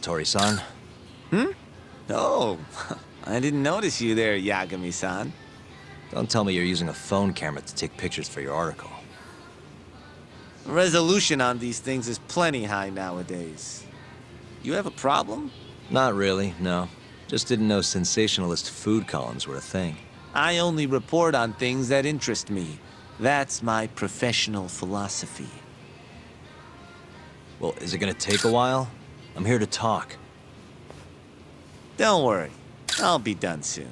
laboratory-san. Oh, I didn't notice you there, Yagami-san. Don't tell me you're using a phone camera to take pictures for your article. Resolution on these things is plenty high nowadays. You have a problem? Not really, no. Just didn't know sensationalist food columns were a thing. I only report on things that interest me. That's my professional philosophy. Well, is it gonna take a while? I'm here to talk. Don't worry, I'll be done soon.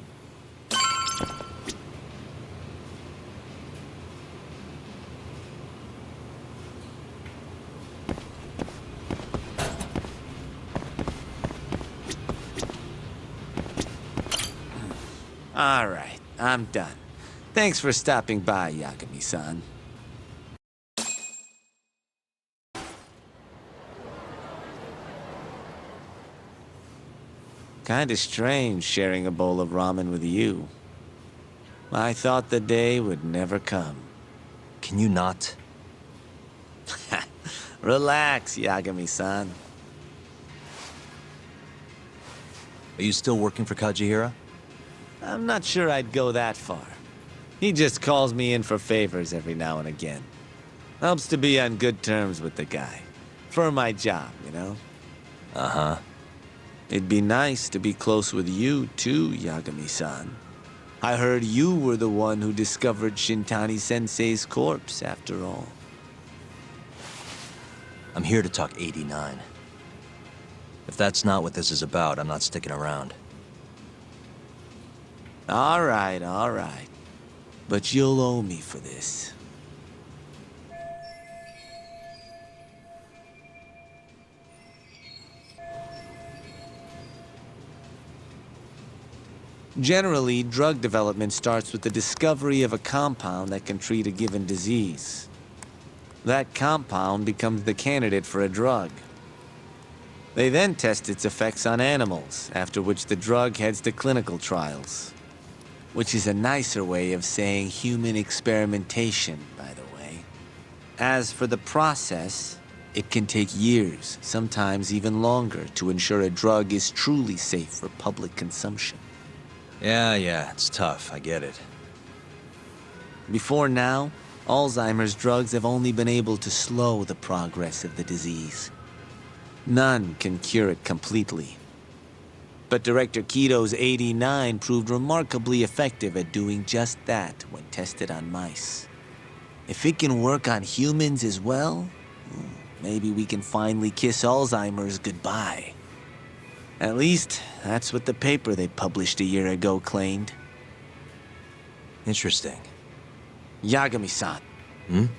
All right, I'm done. Thanks for stopping by, Yagami-san. Kinda strange sharing a bowl of ramen with you. I thought the day would never come. Can you not? Relax, Yagami-san. Are you still working for Kajihira? I'm not sure I'd go that far. He just calls me in for favors every now and again. Helps to be on good terms with the guy. For my job, you know? Uh-huh. It'd be nice to be close with you, too, Yagami-san. I heard you were the one who discovered Shintani-sensei's corpse, after all. I'm here to talk 89. If that's not what this is about, I'm not sticking around. All right, all right. But you'll owe me for this. Generally, drug development starts with the discovery of a compound that can treat a given disease. That compound becomes the candidate for a drug. They then test its effects on animals, after which the drug heads to clinical trials. Which is a nicer way of saying human experimentation, by the way. As for the process, it can take years, sometimes even longer, to ensure a drug is truly safe for public consumption. Yeah, it's tough, I get it. Before now, Alzheimer's drugs have only been able to slow the progress of the disease. None can cure it completely. But Director Kito's 89 proved remarkably effective at doing just that when tested on mice. If it can work on humans as well, maybe we can finally kiss Alzheimer's goodbye. At least, that's what the paper they published a year ago claimed. Interesting. Yagami-san. In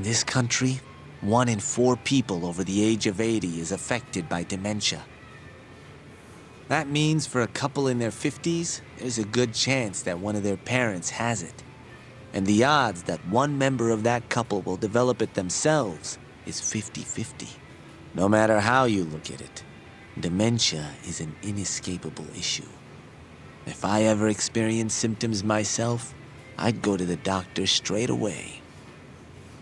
this country, 1 in 4 people over the age of 80 is affected by dementia. That means for a couple in their 50s, there's a good chance that one of their parents has it. And the odds that one member of that couple will develop it themselves is 50-50. No matter how you look at it, dementia is an inescapable issue. If I ever experienced symptoms myself, I'd go to the doctor straight away.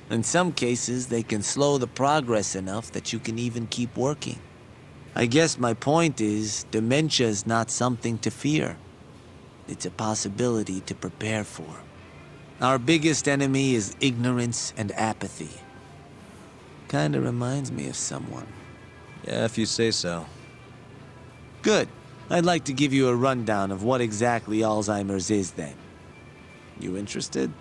In some cases, they can slow the progress enough that you can even keep working. I guess my point is, dementia is not something to fear. It's a possibility to prepare for. Our biggest enemy is ignorance and apathy. Kinda reminds me of someone. Yeah, if you say so. Good. I'd like to give you a rundown of what exactly Alzheimer's is then. You interested?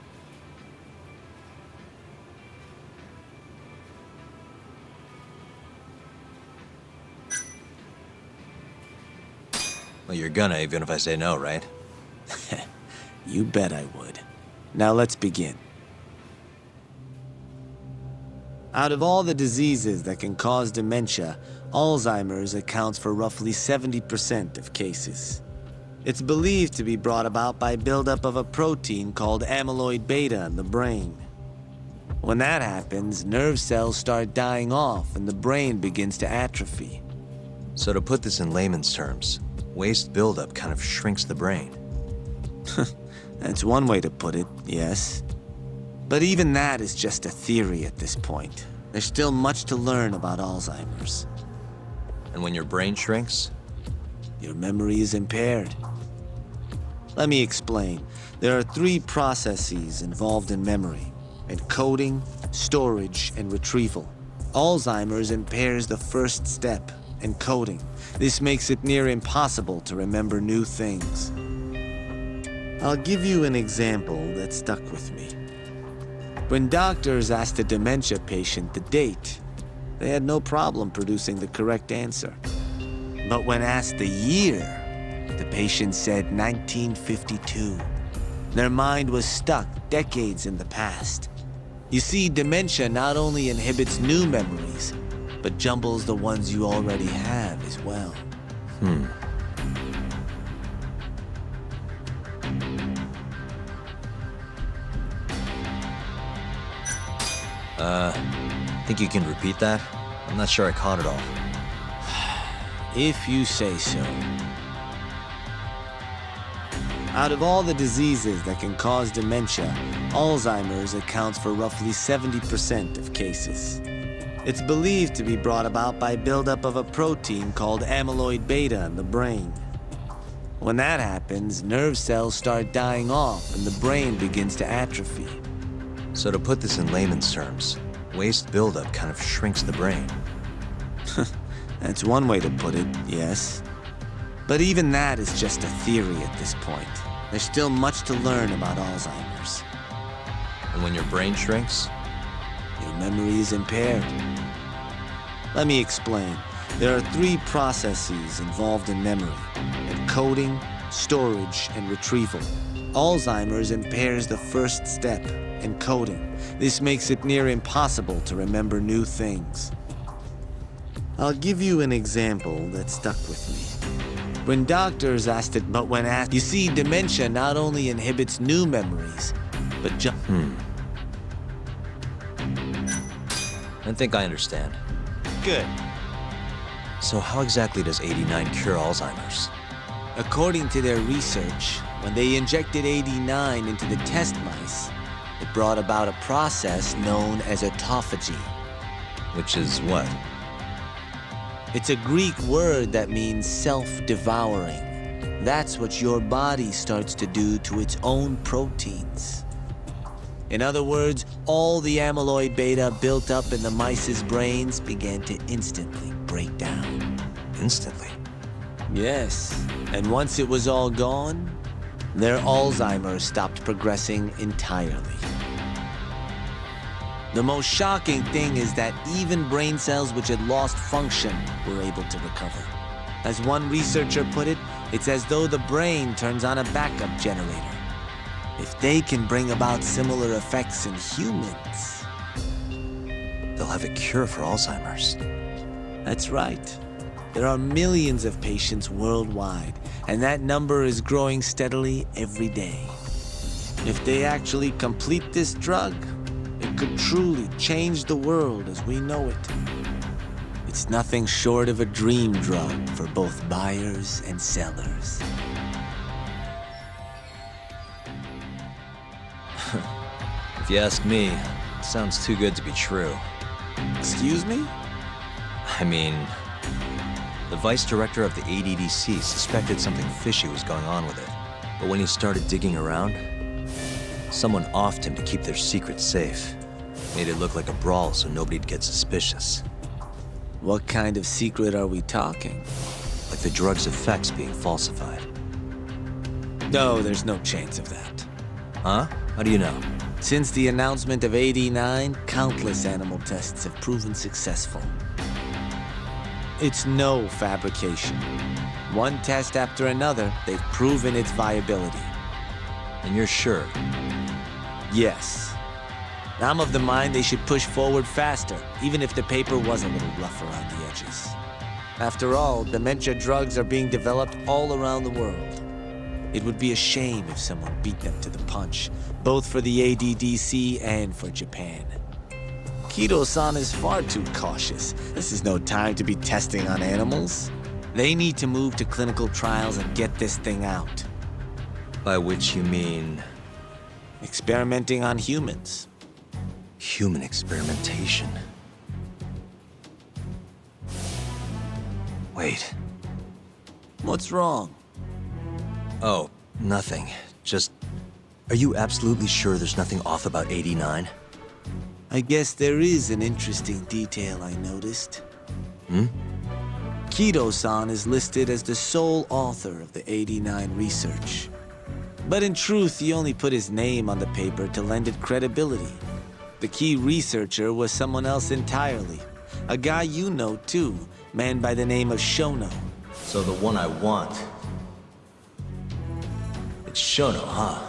Well, you're gonna, even if I say no, right? You bet I would. Now let's begin. Out of all the diseases that can cause dementia, Alzheimer's accounts for roughly 70% of cases. It's believed to be brought about by buildup of a protein called amyloid beta in the brain. When that happens, nerve cells start dying off and the brain begins to atrophy. So to put this in layman's terms, waste buildup kind of shrinks the brain. That's one way to put it, yes. But even that is just a theory at this point. There's still much to learn about Alzheimer's. And when your brain shrinks? Your memory is impaired. Let me explain. There are 3 processes involved in memory: encoding, storage, and retrieval. Alzheimer's impairs the first step, encoding. This makes it near impossible to remember new things. I'll give you an example that stuck with me. When doctors asked a dementia patient the date, they had no problem producing the correct answer. But when asked the year, the patient said 1952. Their mind was stuck decades in the past. You see, dementia not only inhibits new memories, but jumbles the ones you already have as well. Think you can repeat that? I'm not sure I caught it all. If you say so. Out of all the diseases that can cause dementia, Alzheimer's accounts for roughly 70% of cases. It's believed to be brought about by buildup of a protein called amyloid beta in the brain. When that happens, nerve cells start dying off and the brain begins to atrophy. So to put this in layman's terms, waste buildup kind of shrinks the brain. That's one way to put it, yes. But even that is just a theory at this point. There's still much to learn about Alzheimer's. And when your brain shrinks? Your memory is impaired. Let me explain. There are 3 processes involved in memory: encoding, storage, and retrieval. Alzheimer's impairs the first step, encoding. This makes it near impossible to remember new things. I'll give you an example that stuck with me. When doctors asked it, but when asked, you see, dementia not only inhibits new memories, but I think I understand. Good. So how exactly does 89 cure Alzheimer's? According to their research, when they injected 89 into the test mice, it brought about a process known as autophagy. Which is what? It's a Greek word that means self-devouring. That's what your body starts to do to its own proteins. In other words, all the amyloid beta built up in the mice's brains began to instantly break down. Instantly? Yes, and once it was all gone, their Alzheimer's stopped progressing entirely. The most shocking thing is that even brain cells which had lost function were able to recover. As one researcher put it, it's as though the brain turns on a backup generator. If they can bring about similar effects in humans, They'll have a cure for Alzheimer's. that's right. There are millions of patients worldwide, and that number is growing steadily every day. If they actually complete this drug, it could truly change the world as we know it. It's nothing short of a dream drug for both buyers and sellers. If you ask me, it sounds too good to be true. Excuse me? I mean, the vice director of the ADDC suspected something fishy was going on with it. But when he started digging around, someone offed him to keep their secret safe. Made it look like a brawl so nobody'd get suspicious. What kind of secret are we talking? Like the drug's effects being falsified. No, there's no chance of that. Huh? How do you know? Since the announcement of 89, countless animal tests have proven successful. It's no fabrication. One test after another, they've proven its viability. And you're sure? Yes. I'm of the mind they should push forward faster, even if the paper was a little rough around the edges. After all, dementia drugs are being developed all around the world. It would be a shame if someone beat them to the punch, both for the ADDC and for Japan. Kido-san is far too cautious. This is no time to be testing on animals. They need to move to clinical trials and get this thing out. By which you mean Experimenting on humans. human experimentation. Wait. What's wrong? Oh, nothing. Just... Are you absolutely sure there's nothing off about 89? I guess there is an interesting detail I noticed. Hmm? Kido-san is listed as the sole author of the 89 research. But in truth, he only put his name on the paper to lend it credibility. The key researcher was someone else entirely. A guy you know too, man by the name of Shono. So the one I want... It's Shono, huh?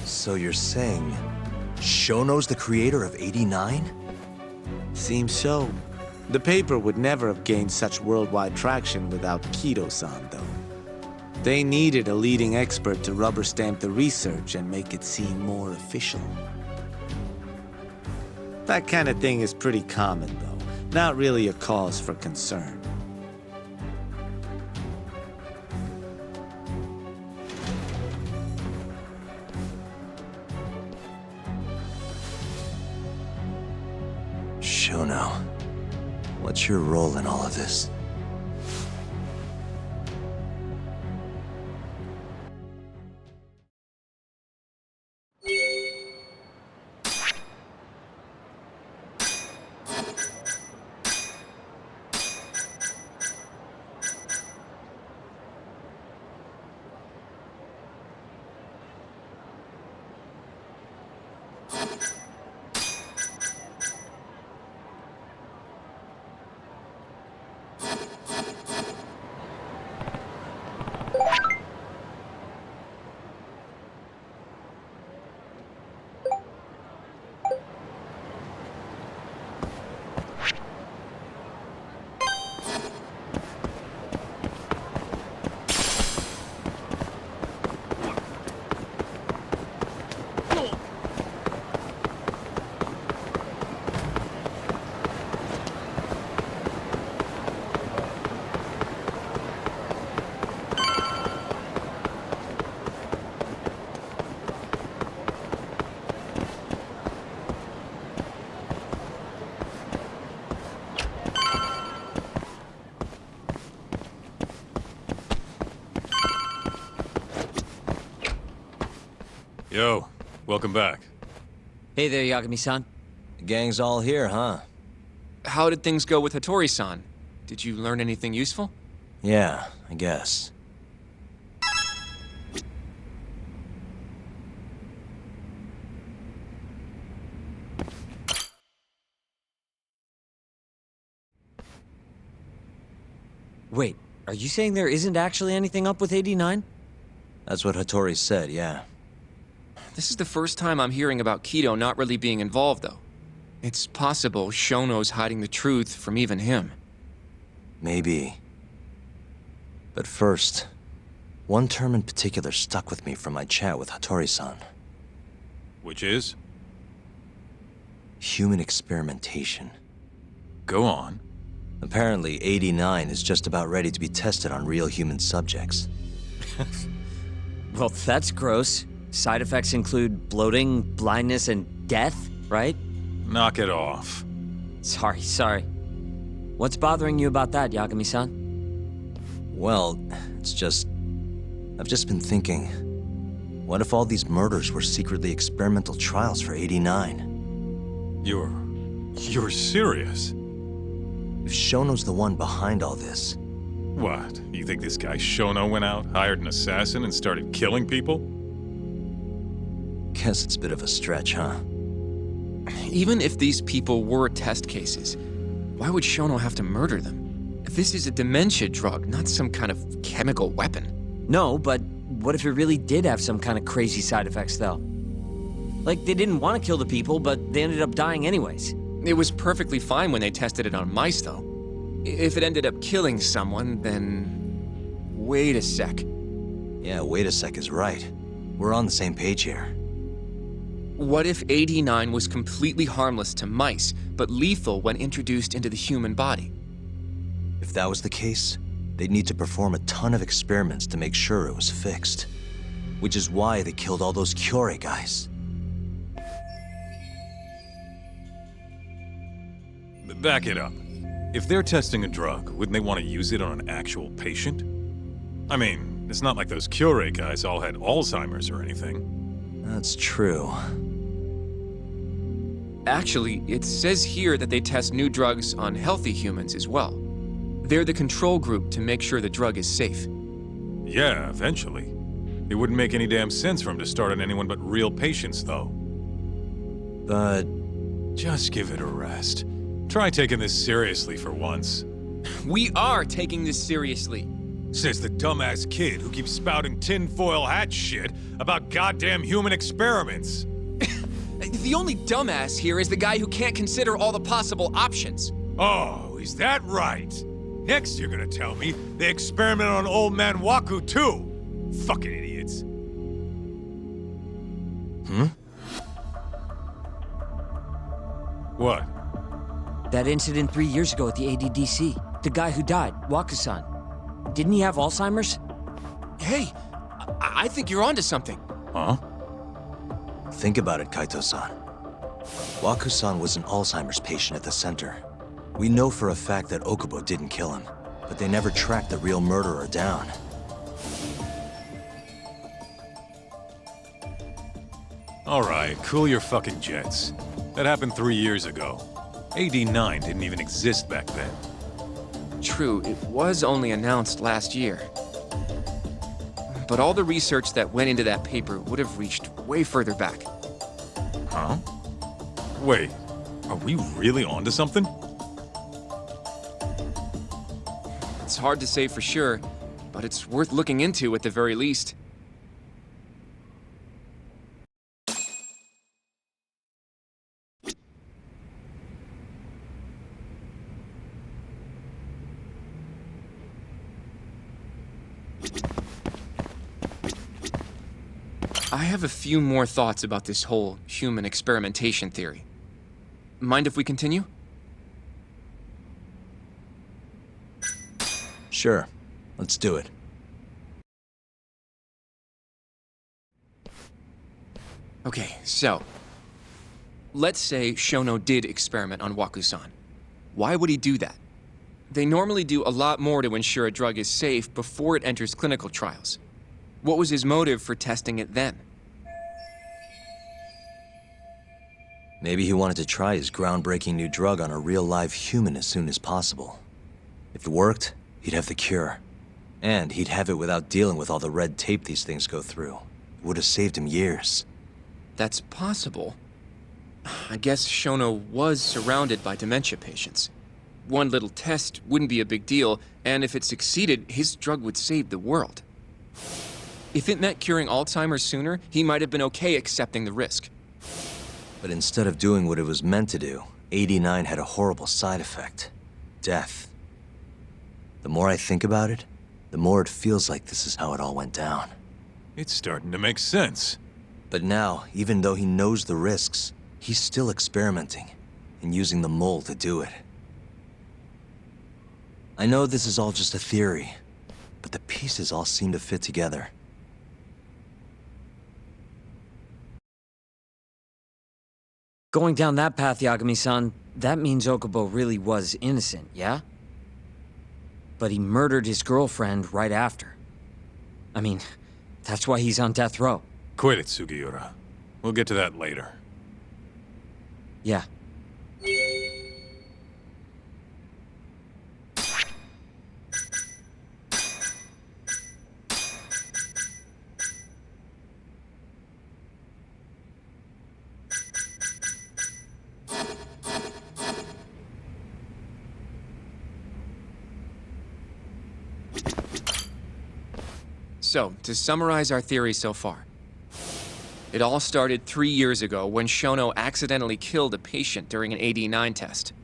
So you're saying... Shono's the creator of 89? Seems so. The paper would never have gained such worldwide traction without Kido-san, though. They needed a leading expert to rubber stamp the research and make it seem more official. That kind of thing is pretty common, though. Not really a cause for concern. Shono, what's your role in all of this? Yo, welcome back. Hey there, Yagami-san. The gang's all here, huh? How did things go with Hattori-san? Did you learn anything useful? Yeah, I guess. Wait, are you saying there isn't actually anything up with 89? That's what Hattori said, yeah. This is the first time I'm hearing about Kido not really being involved, though. It's possible Shono's hiding the truth from even him. Maybe. But first, one term in particular stuck with me from my chat with Hattori-san. Which is? Human experimentation. Go on. Apparently, 89 is just about ready to be tested on real human subjects. Well, that's gross. Side effects include bloating, blindness, and death, right? Knock it off. Sorry. What's bothering you about that, Yagami-san? Well, it's just... I've just been thinking... What if all these murders were secretly experimental trials for 89? You're serious? If Shono's the one behind all this... What? You think this guy Shono went out, hired an assassin, and started killing people? Guess it's a bit of a stretch, huh? Even if these people were test cases, why would Shono have to murder them? This is a dementia drug, not some kind of chemical weapon. No, but what if it really did have some kind of crazy side effects, though? Like, they didn't want to kill the people, but they ended up dying anyways. It was perfectly fine when they tested it on mice, though. If it ended up killing someone, then... Wait a sec. Yeah, wait a sec is right. We're on the same page here. What if 89 was completely harmless to mice, but lethal when introduced into the human body? If that was the case, they'd need to perform a ton of experiments to make sure it was fixed. Which is why they killed all those Kyorei guys. Back it up. If they're testing a drug, wouldn't they want to use it on an actual patient? I mean, it's not like those Kyorei guys all had Alzheimer's or anything. That's true. Actually, it says here that they test new drugs on healthy humans as well. They're the control group to make sure the drug is safe. Yeah, eventually. It wouldn't make any damn sense for him to start on anyone but real patients, though. But Just give it a rest. Try taking this seriously for once. We are taking this seriously. Says the dumbass kid who keeps spouting tinfoil hat shit about goddamn human experiments. The only dumbass here is the guy who can't consider all the possible options. Oh, is that right? Next you're gonna tell me they experimented on old man Waku too. Fucking idiots. What? That incident 3 years ago at the ADDC. The guy who died, Waku-san. Didn't he have Alzheimer's? Hey, I think you're onto something. Huh? think about it, Kaito-san. Waku-san was an Alzheimer's patient at the center. We know for a fact that Okubo didn't kill him, but they never tracked the real murderer down. All right, cool your fucking jets. That happened 3 years ago. AD9 didn't even exist back then. True, it was only announced last year. But all the research that went into that paper would have reached way further back. Huh? Wait, are we really onto something? It's hard to say for sure, but it's worth looking into at the very least. I have a few more thoughts about this whole human experimentation theory. Mind if we continue? Sure, let's do it. Okay, so let's say Shono did experiment on Waku-san. Why would he do that? They normally do a lot more to ensure a drug is safe before it enters clinical trials. What was his motive for testing it then? Maybe he wanted to try his groundbreaking new drug on a real live human as soon as possible. If it worked, he'd have the cure. And he'd have it without dealing with all the red tape these things go through. It would have saved him years. That's possible. I guess Shono was surrounded by dementia patients. One little test wouldn't be a big deal, and if it succeeded, his drug would save the world. If it meant curing Alzheimer's sooner, he might have been okay accepting the risk. But instead of doing what it was meant to do, 89 had a horrible side effect. Death. The more I think about it, the more it feels like this is how it all went down. It's starting to make sense. But now, even though he knows the risks, he's still experimenting and using the mole to do it. I know this is all just a theory, but the pieces all seem to fit together. Going down that path, Yagami-san, that means Okubo really was innocent, yeah? But he murdered his girlfriend right after. I mean, that's why he's on death row. Quit it, Sugiura. We'll get to that later. Yeah. So, to summarize our theory so far. It all started 3 years ago when Shono accidentally killed a patient during an AD9 test.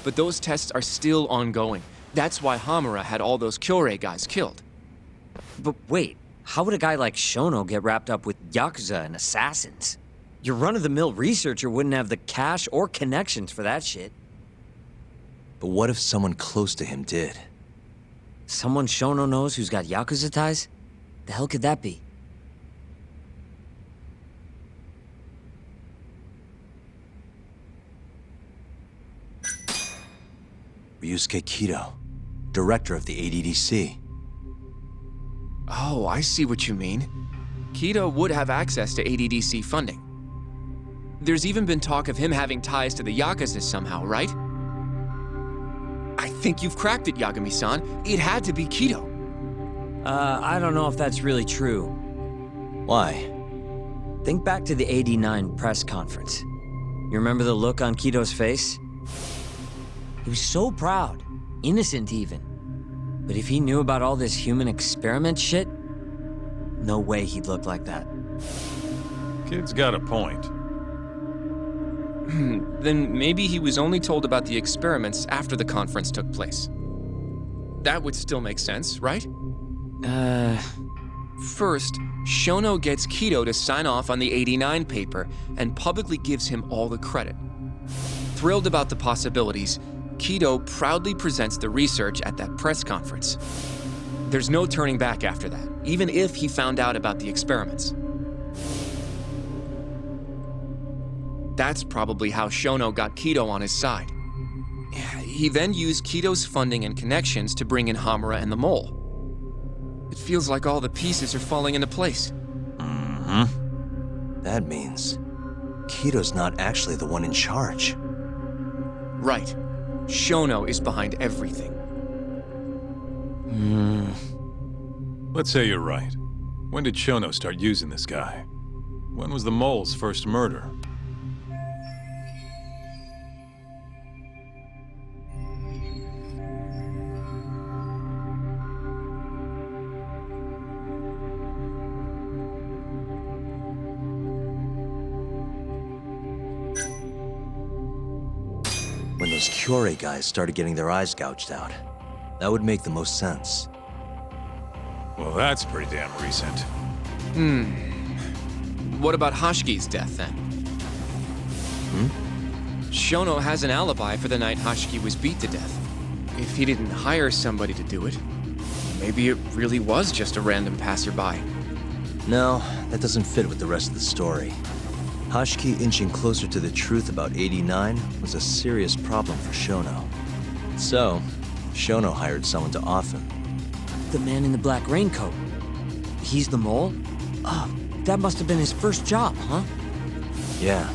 But those tests are still ongoing. That's why Hamura had all those Kyorei guys killed. But wait, how would a guy like Shono get wrapped up with Yakuza and assassins? Your run-of-the-mill researcher wouldn't have the cash or connections for that shit. But what if someone close to him did? Someone Shono knows who's got Yakuza ties? The hell could that be? Ryusuke Kido, director of the ADDC. Oh, I see what you mean. Kido would have access to ADDC funding. There's even been talk of him having ties to the Yakuza somehow, right? I think you've cracked it, Yagami-san. It had to be Kido. I don't know if that's really true. Why? Think back to the '89 press conference. You remember the look on Kido's face? He was so proud, innocent even. But if he knew about all this human experiment shit, no way he'd look like that. Kid's got a point. Then maybe he was only told about the experiments after the conference took place. That would still make sense, right? First, Shono gets Kido to sign off on the '89 paper and publicly gives him all the credit. Thrilled about the possibilities, Kido proudly presents the research at that press conference. There's no turning back after that, even if he found out about the experiments. That's probably how Shono got Kido on his side. He then used Kido's funding and connections to bring in Hamura and the Mole. It feels like all the pieces are falling into place. That means Kido's not actually the one in charge. Right. Shono is behind everything. Let's say you're right. When did Shono start using this guy? When was the Mole's first murder? When those Kyorei guys started getting their eyes gouged out. That would make the most sense. Well, that's pretty damn recent. What about Hashiki's death, then? Shono has an alibi for the night Hashiki was beat to death. If he didn't hire somebody to do it, maybe it really was just a random passerby. No, that doesn't fit with the rest of the story. Hashiki inching closer to the truth about '89 was a serious problem for Shono. So, Shono hired someone to off him. The man in the black raincoat. He's the Mole? Oh, that must have been his first job, huh? Yeah,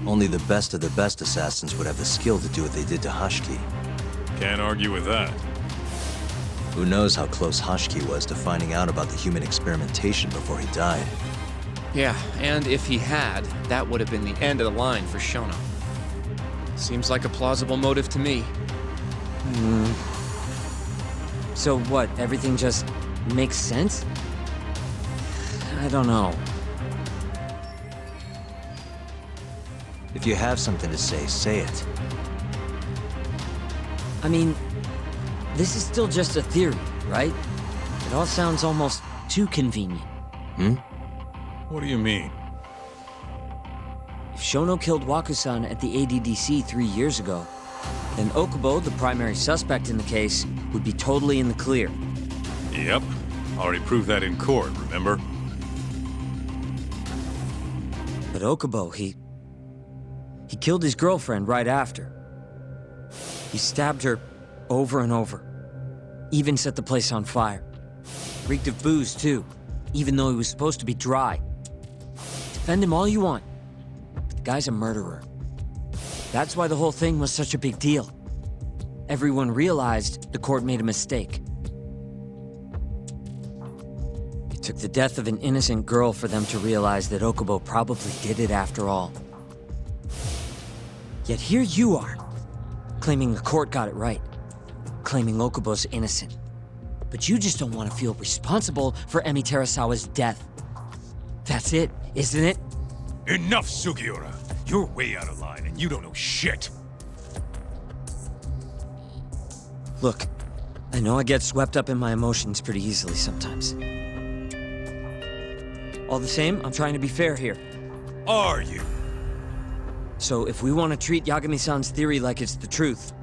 only the best of the best assassins would have the skill to do what they did to Hashiki. Can't argue with that. Who knows how close Hashiki was to finding out about the human experimentation before he died. Yeah, and if he had, that would have been the end of the line for Shono. Seems like a plausible motive to me. So what, everything just makes sense? I don't know. If you have something to say it. I mean, this is still just a theory, right? It all sounds almost too convenient. What do you mean? If Shono killed Waku-san at the ADDC 3 years ago, then Okubo, the primary suspect in the case, would be totally in the clear. Yep. Already proved that in court, remember? But Okubo, he killed his girlfriend right after. He stabbed her over and over. Even set the place on fire. Reeked of booze, too, even though he was supposed to be dry. Defend him all you want, but the guy's a murderer. That's why the whole thing was such a big deal. Everyone realized the court made a mistake. It took the death of an innocent girl for them to realize that Okubo probably did it after all. Yet here you are, claiming the court got it right, claiming Okubo's innocent. But you just don't want to feel responsible for Emi Terasawa's death. That's it, isn't it? Enough, Sugiura! You're way out of line, and you don't know shit! Look, I know I get swept up in my emotions pretty easily sometimes. All the same, I'm trying to be fair here. Are you? So if we want to treat Yagami-san's theory like it's the truth,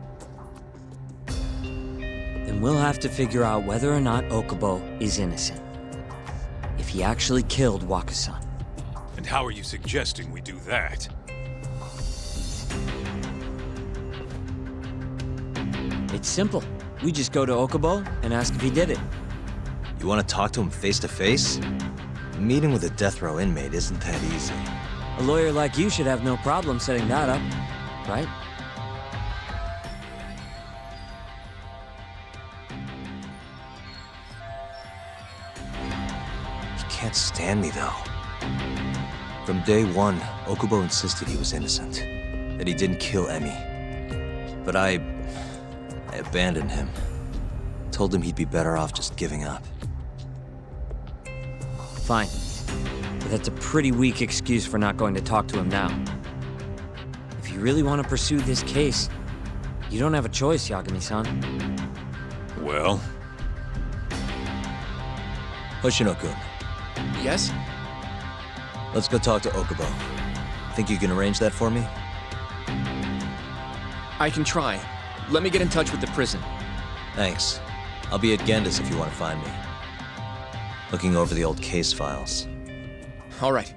then we'll have to figure out whether or not Okubo is innocent. If he actually killed Waku-san. And how are you suggesting we do that? It's simple. We just go to Okubo and ask if he did it. You want to talk to him face to face? Meeting with a death row inmate isn't that easy. A lawyer like you should have no problem setting that up, right? He can't stand me, though. From day one, Okubo insisted he was innocent, that he didn't kill Emi. But I abandoned him. Told him he'd be better off just giving up. Fine. But that's a pretty weak excuse for not going to talk to him now. If you really want to pursue this case, you don't have a choice, Yagami-san. Well, Hoshino-kun, Yes? let's go talk to Okubo. Think you can arrange that for me? I can try. Let me get in touch with the prison. Thanks. I'll be at Gendis if you want to find me. Looking over the old case files. All right.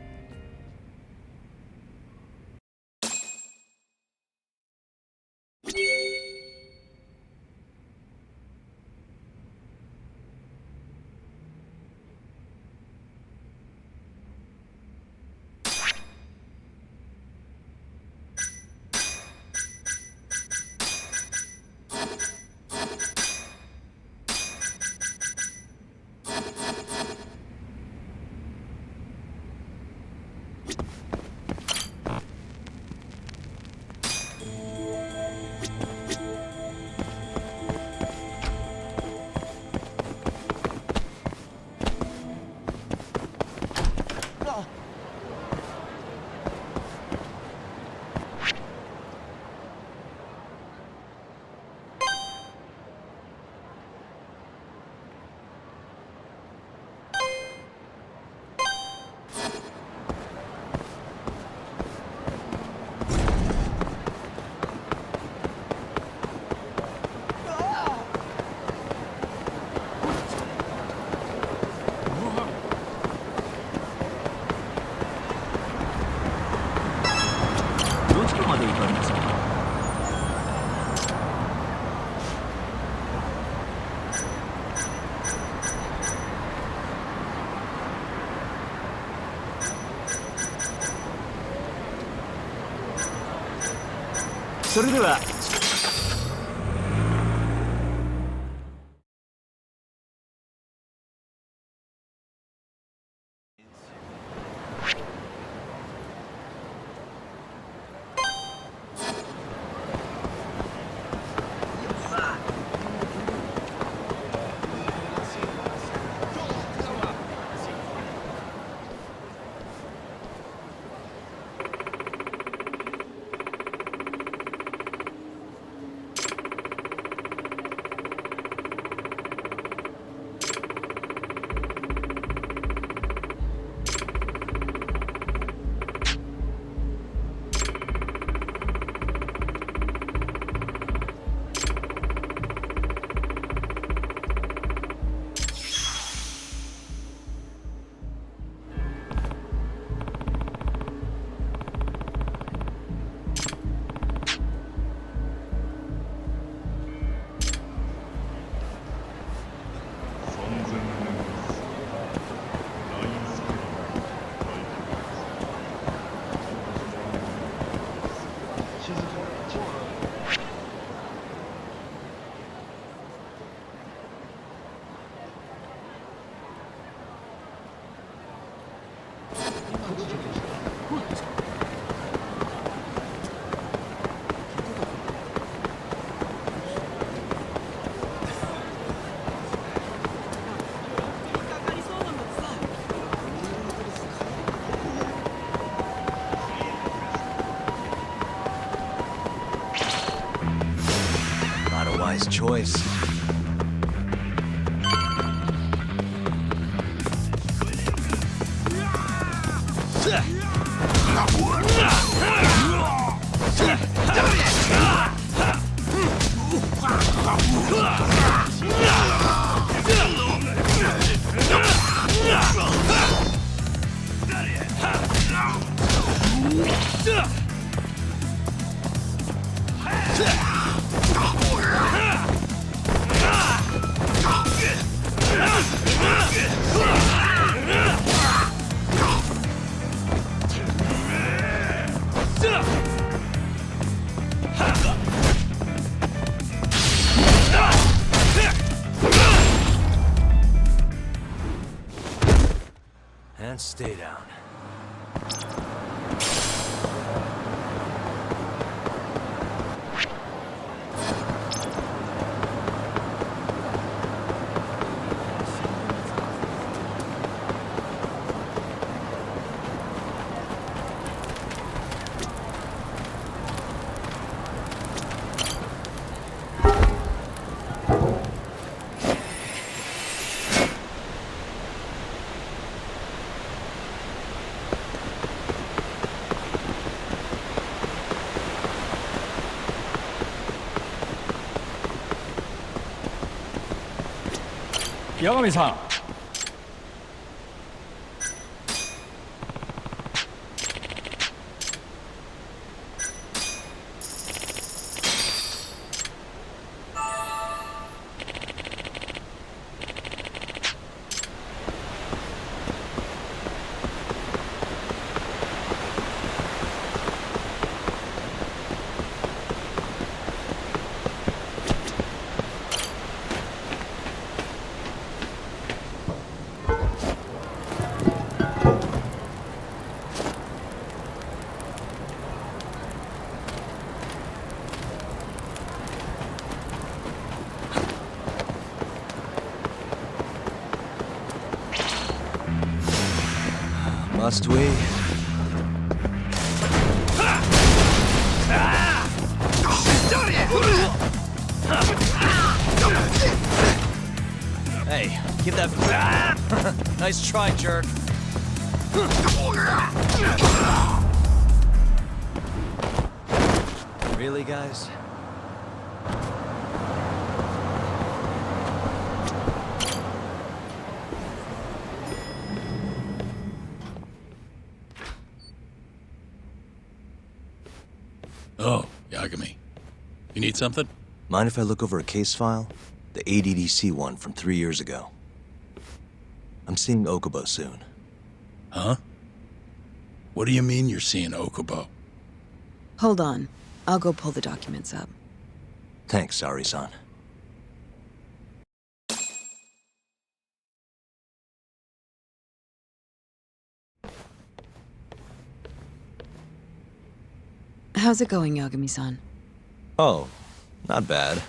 Wise choice. and stay down. Yagami-san. Must we? Hey, give that... Nice try, jerk. Really, guys? Oh, Yagami. You need something? Mind if I look over a case file? The ADDC one from 3 years ago. I'm seeing Okubo soon. Huh? What do you mean you're seeing Okubo? Hold on. I'll go pull the documents up. Thanks, Ari-san. How's it going, Yagami-san? Oh, not bad.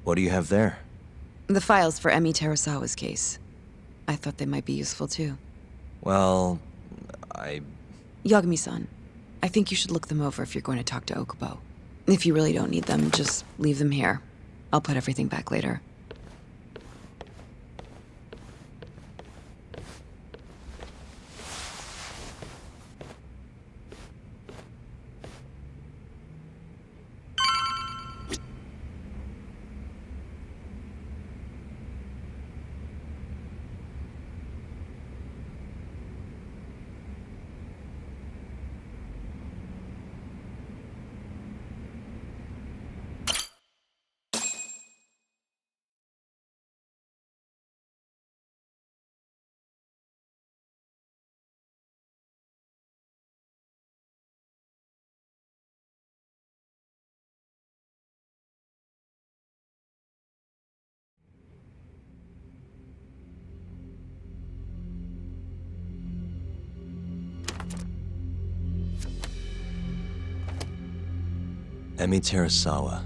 What do you have there? The files for Emi Terasawa's case. I thought they might be useful too. Well, Yagami-san, I think you should look them over if you're going to talk to Okubo. If you really don't need them, just leave them here. I'll put everything back later. Emi Terasawa,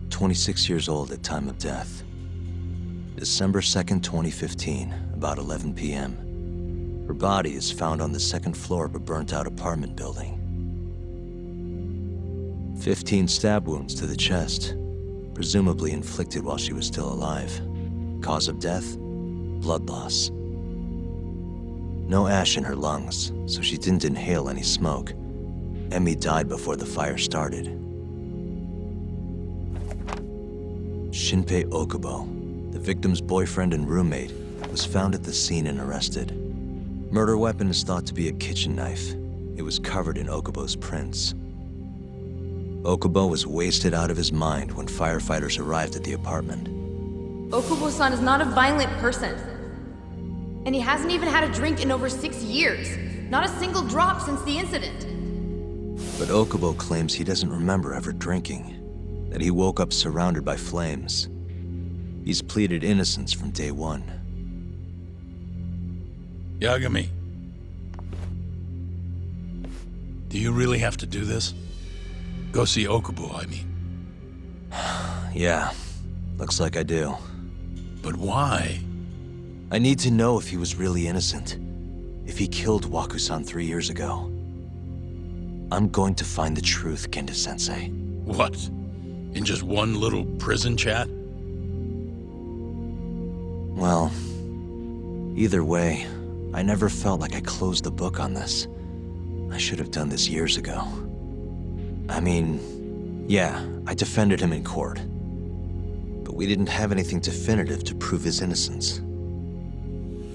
26 years old at time of death. December 2nd, 2015, about 11 p.m. Her body is found on the second floor of a burnt-out apartment building. 15 stab wounds to the chest, presumably inflicted while she was still alive. Cause of death? Blood loss. No ash in her lungs, so she didn't inhale any smoke. Emi died before the fire started. Shinpei Okubo, the victim's boyfriend and roommate, was found at the scene and arrested. Murder weapon is thought to be a kitchen knife. It was covered in Okubo's prints. Okubo was wasted out of his mind when firefighters arrived at the apartment. Okubo-san is not a violent person. And he hasn't even had a drink in over 6 years. Not a single drop since the incident. But Okubo claims he doesn't remember ever drinking, that he woke up surrounded by flames. He's pleaded innocence from day one. Yagami. Do you really have to do this? Go see Okubo, I mean. Yeah, looks like I do. But why? I need to know if he was really innocent. If he killed Waku-san 3 years ago. I'm going to find the truth, Kenda-sensei. What? In just one little prison chat? Well, either way, I never felt like I closed the book on this. I should have done this years ago. I mean, yeah, I defended him in court. But we didn't have anything definitive to prove his innocence.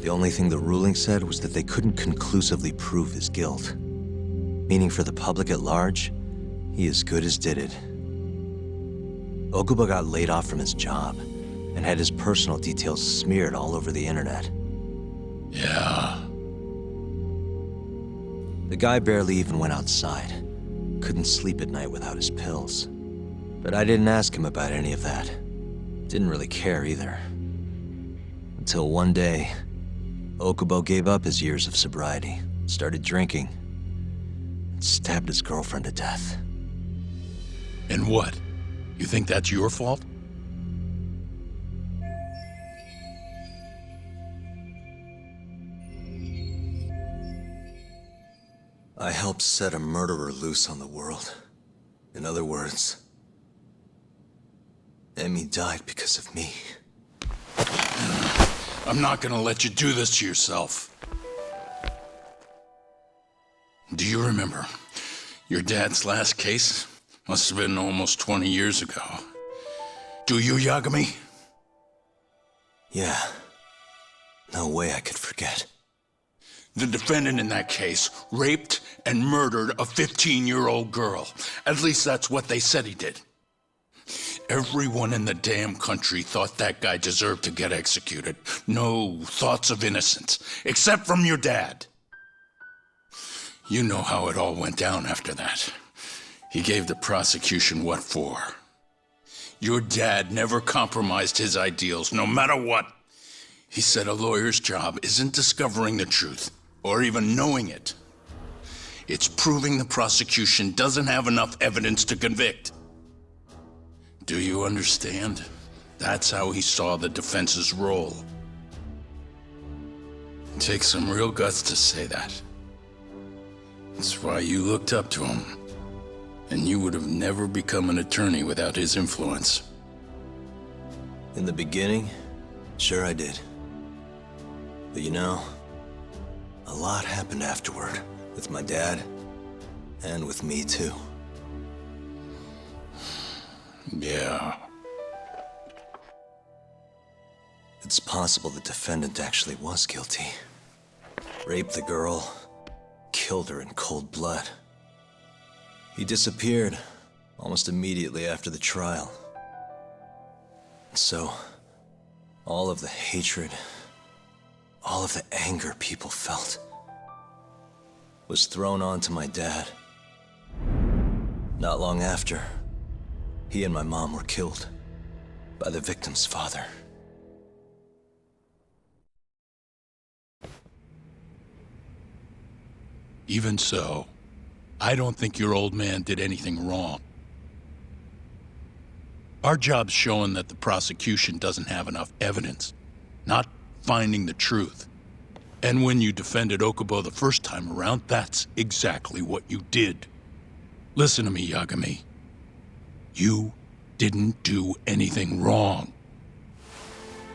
The only thing the ruling said was that they couldn't conclusively prove his guilt. Meaning for the public at large, he as good as did it. Okubo got laid off from his job and had his personal details smeared all over the internet. Yeah. The guy barely even went outside. Couldn't sleep at night without his pills. But I didn't ask him about any of that. Didn't really care either. Until one day, Okubo gave up his years of sobriety, started drinking, and stabbed his girlfriend to death. And what? You think that's your fault? I helped set a murderer loose on the world. In other words, Emmy died because of me. I'm not gonna let you do this to yourself. Do you remember your dad's last case? Must have been almost 20 years ago. Do you, Yagami? Yeah. No way I could forget. The defendant in that case raped and murdered a 15-year-old girl. At least that's what they said he did. Everyone in the damn country thought that guy deserved to get executed. No thoughts of innocence, except from your dad. You know how it all went down after that. He gave the prosecution what for. Your dad never compromised his ideals, no matter what. He said a lawyer's job isn't discovering the truth, or even knowing it. It's proving the prosecution doesn't have enough evidence to convict. Do you understand? That's how he saw the defense's role. It takes some real guts to say that. That's why you looked up to him. And you would have never become an attorney without his influence. In the beginning, sure I did. But you know, a lot happened afterward, with my dad, and with me too. Yeah. It's possible the defendant actually was guilty. Raped the girl, killed her in cold blood. He disappeared almost immediately after the trial. So, all of the hatred, all of the anger people felt was thrown onto my dad. Not long after, he and my mom were killed by the victim's father. Even so, I don't think your old man did anything wrong. Our job's showing that the prosecution doesn't have enough evidence, not finding the truth. And when you defended Okubo the first time around, that's exactly what you did. Listen to me, Yagami. You didn't do anything wrong.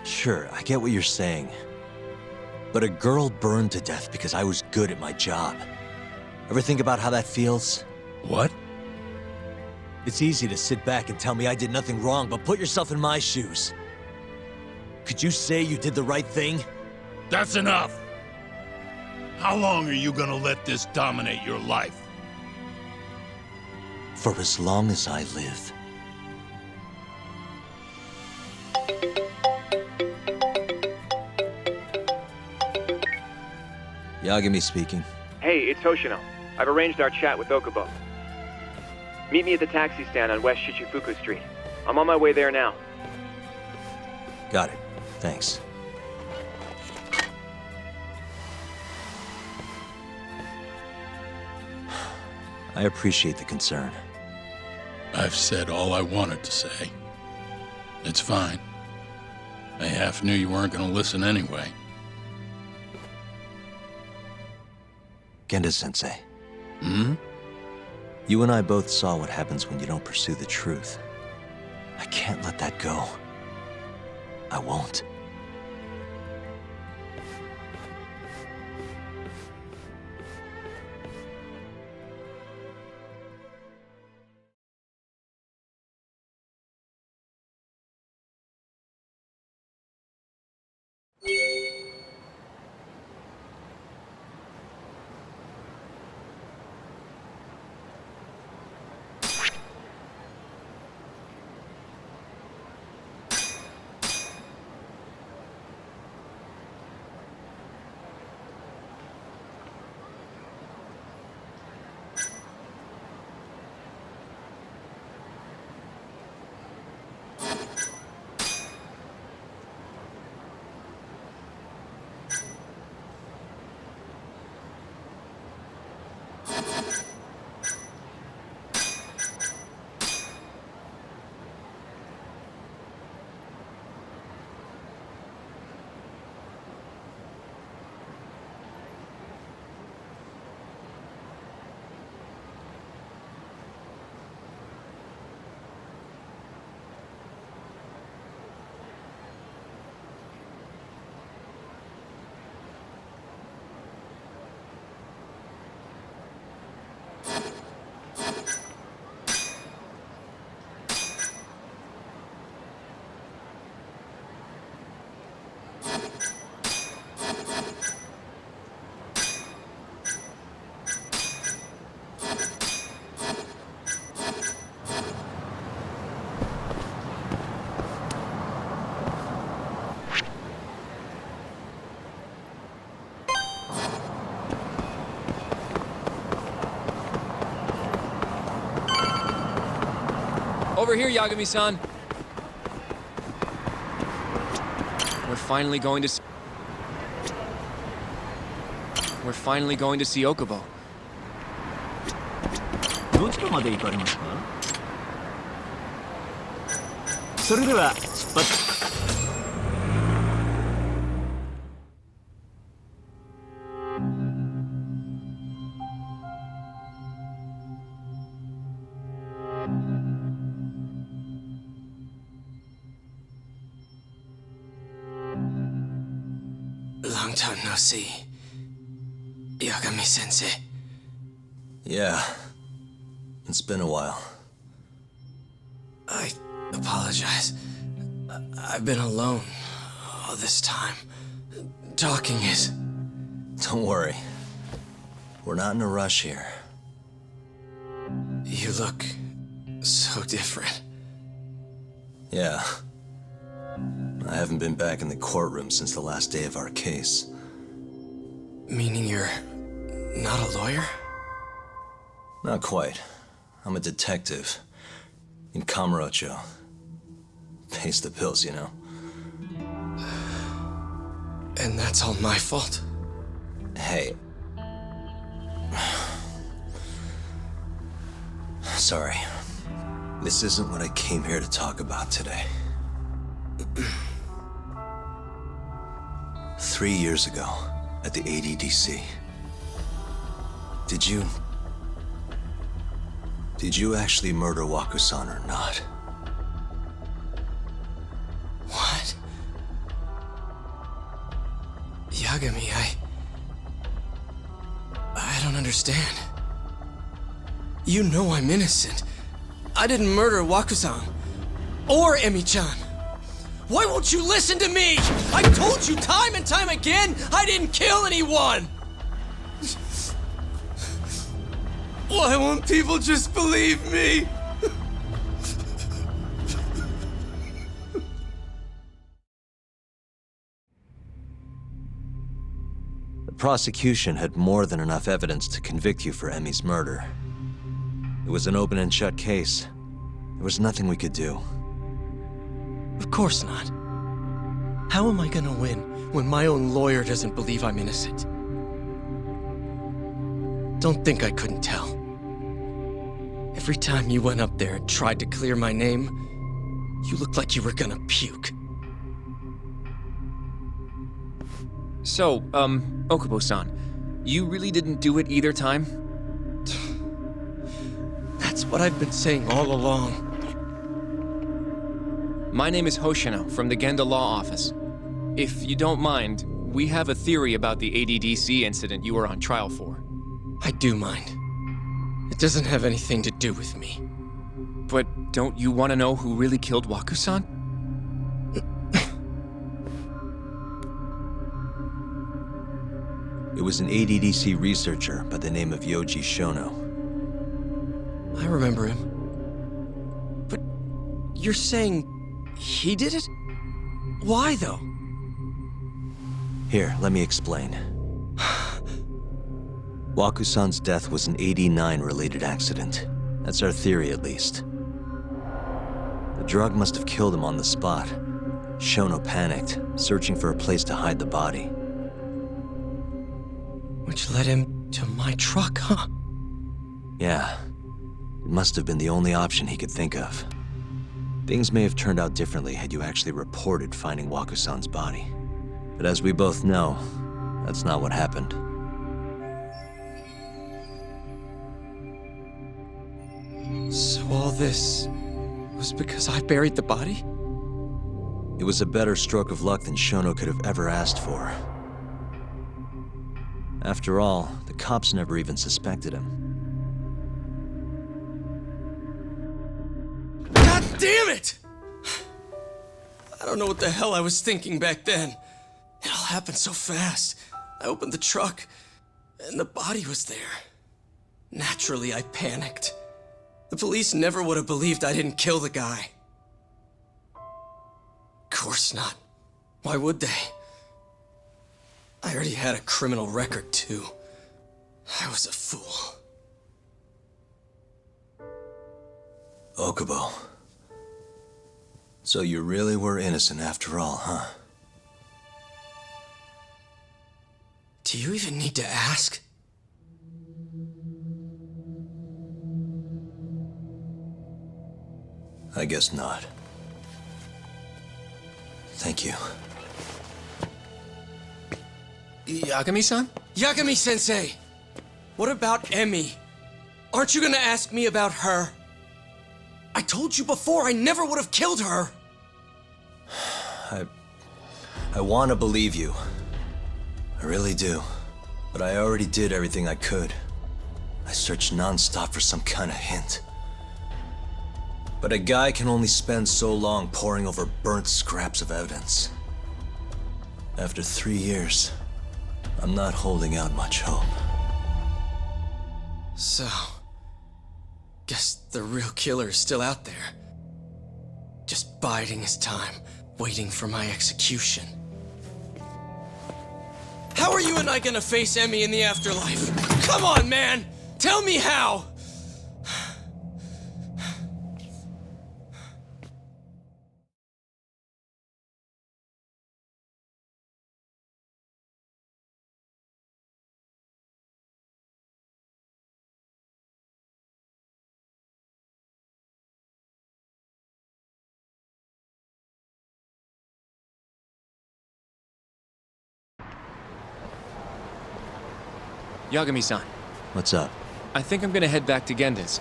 Sure, I get what you're saying. But a girl burned to death because I was good at my job. Ever think about how that feels? What? It's easy to sit back and tell me I did nothing wrong, but put yourself in my shoes. Could you say you did the right thing? That's enough! How long are you gonna let this dominate your life? For as long as I live. Yagami speaking. Hey, it's Hoshino. I've arranged our chat with Okubo. Meet me at the taxi stand on West Shichifuku Street. I'm on my way there now. Got it. Thanks. I appreciate the concern. I've said all I wanted to say. It's fine. I half knew you weren't gonna listen anyway. Genda-sensei. Hmm? You and I both saw what happens when you don't pursue the truth. I can't let that go. I won't. Over here, Yagami-san. We're finally going to see Okubo. どちらまで行かれますか？それでは出発。Long time no see, Yagami-sensei. Yeah. It's been a while. I apologize. I've been alone all this time. Talking is... Don't worry. We're not in a rush here. You look so different. Yeah. I haven't been back in the courtroom since the last day of our case. Meaning you're not a lawyer? Not quite. I'm a detective. In Kamurocho. Pays the bills, you know. And that's all my fault? Hey. Sorry. This isn't what I came here to talk about today. 3 years ago, at the ADDC. Did you actually murder Waku-san or not? What? Yagami, I don't understand. You know I'm innocent. I didn't murder Waku-san. Or Emi-chan. Why won't you listen to me? I told you time and time again I didn't kill anyone! Why won't people just believe me? The prosecution had more than enough evidence to convict you for Emi's murder. It was an open and shut case. There was nothing we could do. Of course not. How am I gonna win when my own lawyer doesn't believe I'm innocent? Don't think I couldn't tell. Every time you went up there and tried to clear my name, you looked like you were gonna puke. So, Okubo-san, you really didn't do it either time? That's what I've been saying all along. My name is Hoshino from the Genda Law Office. If you don't mind, we have a theory about the ADDC incident you were on trial for. I do mind. It doesn't have anything to do with me. But don't you want to know who really killed Waku-san? It was an ADDC researcher by the name of Yoji Shono. I remember him. But you're saying he did it? Why, though? Here, let me explain. Waku-san's death was an 89-related accident. That's our theory, at least. The drug must have killed him on the spot. Shono panicked, searching for a place to hide the body. Which led him to my truck, huh? Yeah. It must have been the only option he could think of. Things may have turned out differently had you actually reported finding Waku-san's body. But as we both know, that's not what happened. So all this was because I buried the body? It was a better stroke of luck than Shono could have ever asked for. After all, the cops never even suspected him. God damn it! I don't know what the hell I was thinking back then. It all happened so fast. I opened the truck, and the body was there. Naturally, I panicked. The police never would have believed I didn't kill the guy. Of course not. Why would they? I already had a criminal record, too. I was a fool. Okubo. So you really were innocent after all, huh? Do you even need to ask? I guess not. Thank you. Yagami-san? Yagami-sensei! What about Emi? Aren't you gonna ask me about her? I told you before I never would have killed her! I want to believe you. I really do. But I already did everything I could. I searched non-stop for some kind of hint. But a guy can only spend so long poring over burnt scraps of evidence. After 3 years, I'm not holding out much hope. So, guess the real killer is still out there. Just biding his time, waiting for my execution. How are you and I gonna face Emi in the afterlife? Come on, man! Tell me how! Yagami-san, What's up? I think I'm gonna head back to Genda's.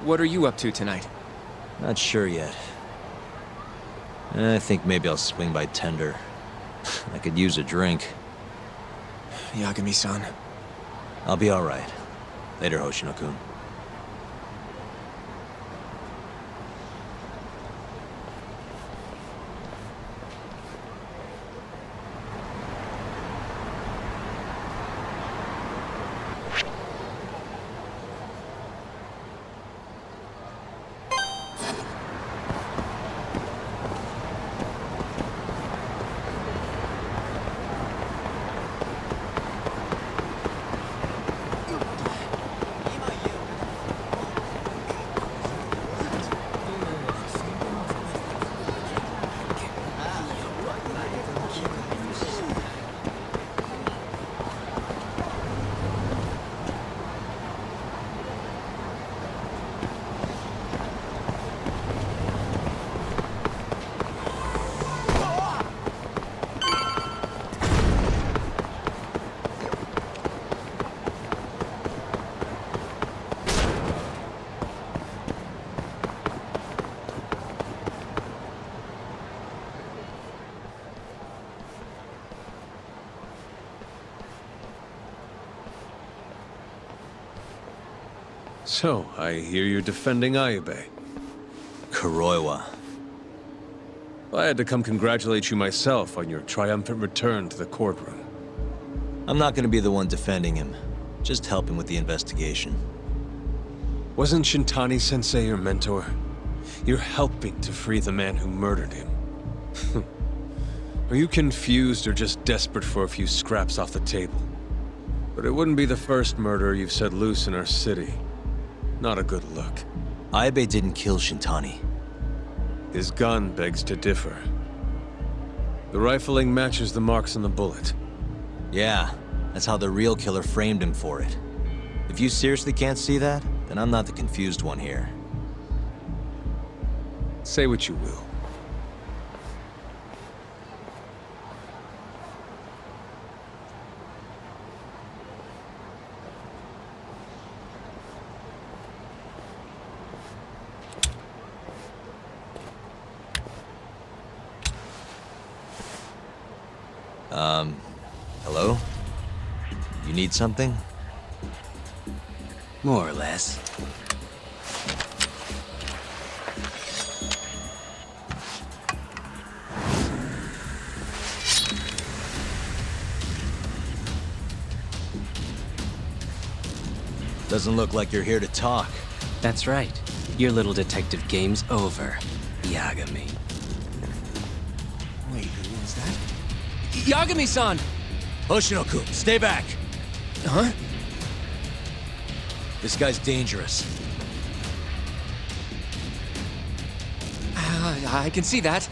What are you up to tonight? Not sure yet. I think maybe I'll swing by Tender. I could use a drink. Yagami-san. I'll be alright. Later, Hoshino-kun. So, I hear you're defending Ayube. Kuroiwa. I had to come congratulate you myself on your triumphant return to the courtroom. I'm not gonna be the one defending him. Just helping with the investigation. Wasn't Shintani-sensei your mentor? You're helping to free the man who murdered him. Are you confused or just desperate for a few scraps off the table? But it wouldn't be the first murder you've set loose in our city. Not a good look. Ayube didn't kill Shintani. His gun begs to differ. The rifling matches the marks on the bullet. Yeah, that's how the real killer framed him for it. If you seriously can't see that, then I'm not the confused one here. Say what you will. Hello? You need something? More or less. Doesn't look like you're here to talk. That's right. Your little detective game's over, Yagami. Wait, who is that? Yagami-san! Hoshinoku, stay back! Huh? This guy's dangerous. I can see that.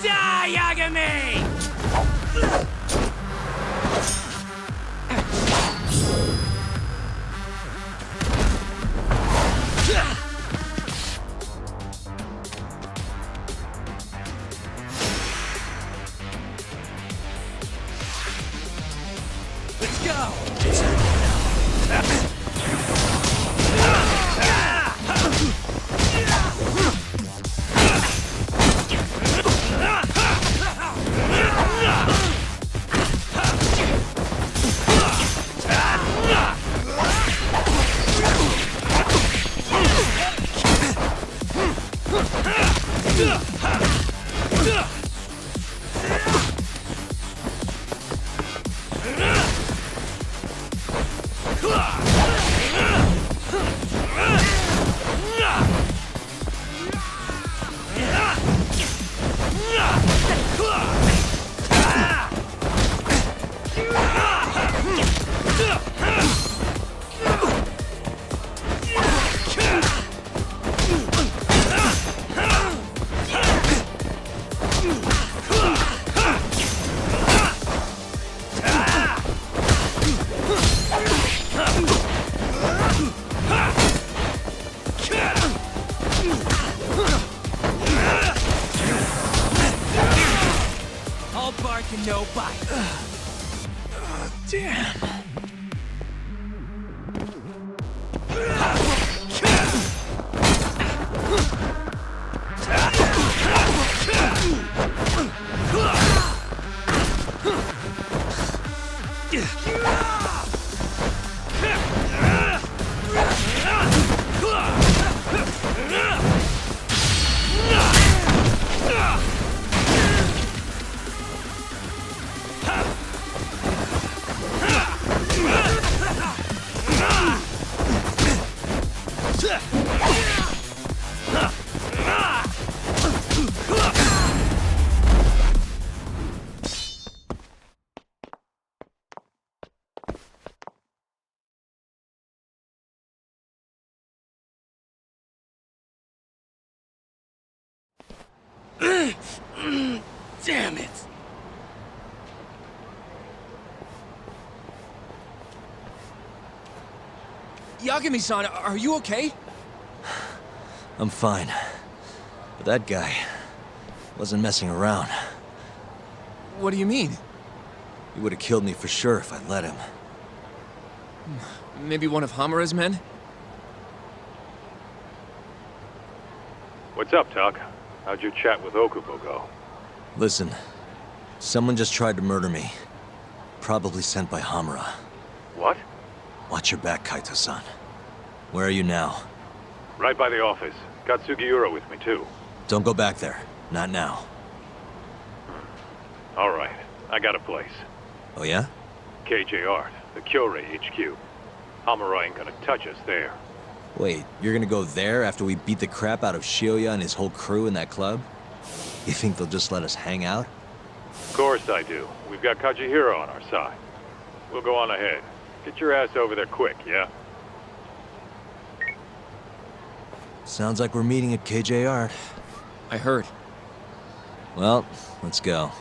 Die, Yagami! Let's go! All bark and no bite. Damn. Damn it! Yagami-san, are you okay? I'm fine. But that guy wasn't messing around. What do you mean? He would have killed me for sure if I'd let him. Maybe one of Hamura's men? What's up, Tuck? How'd your chat with Okubo go? Listen, someone just tried to murder me. Probably sent by Hamura. What? Watch your back, Kaito-san. Where are you now? Right by the office. Got Sugiura with me, too. Don't go back there. Not now. All right. I got a place. Oh yeah? KJ Art, the Kyorei HQ. Hamura ain't gonna touch us there. Wait, you're gonna go there after we beat the crap out of Shioya and his whole crew in that club? You think they'll just let us hang out? Of course I do. We've got Kajihiro on our side. We'll go on ahead. Get your ass over there quick, yeah? Sounds like we're meeting at KJ Art. I heard. Well, let's go.